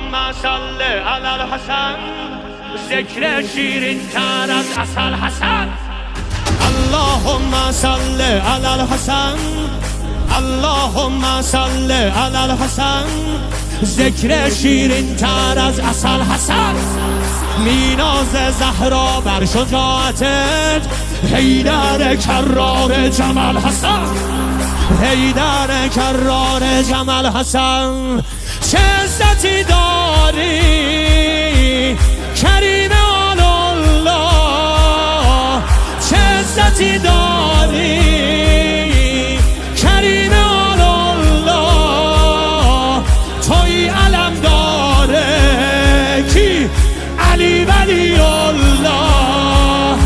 اللهم صل علی الحسن ذکر شیرین تر از عسل حسن اللهم صل علی الحسن اللهم صل علی الحسن ذکر شیرین تر از عسل حسن میناز زهرا بر شجاعتت حیدر کرار جمال حسن حیدر کرار جمال حسن چه عزتی داری کریم آل الله چه عزتی داری کریم آل الله توی علم داره کی علی ولی الله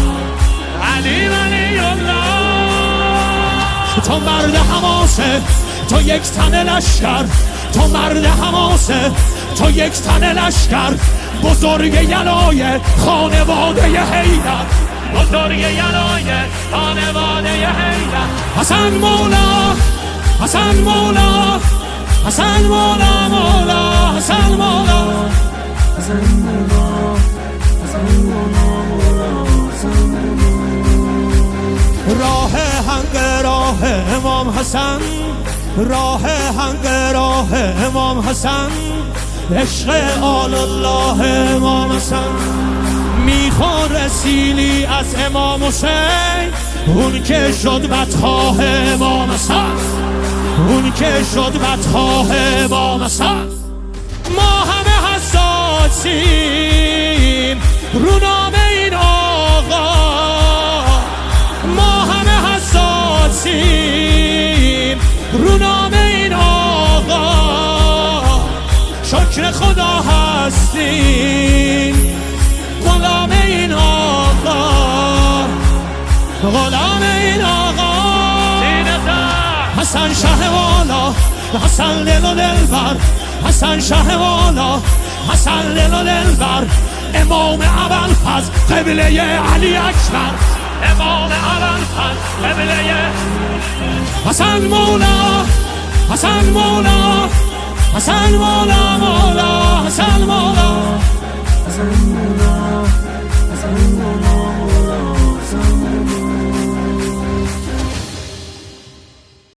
علی ولی الله تو مرد حماسه تو یک تن لشکر تو مرد حماسه تو یک تن لشکر بزرگ یلای خانواده حیدر بزرگ یلای خانواده حیدر حسن مولا حسن مولا حسن مولا مولا حسن مولا حسن مولا حسن مولا راه هنگ راه امام حسن راه هنگ راه امام حسن عشق آل الله امام حسن میخوره سیلی از امام حسین اون که شد بدخواه امام حسن اون که شد بدخواه امام حسن ما همه حساسیم رو نام این آقا ما همه حساسیم رو نام این آقا شکر خدا هستیم غلام این آقا غلام این آقا حسن شه والا حسن دل و دلبر حسن شه والا حسن دل و دلبر امام ابوالفضل قبله علی اکبر امام ابوالفضل قبله حسن مولا حسن مولا حسن مولا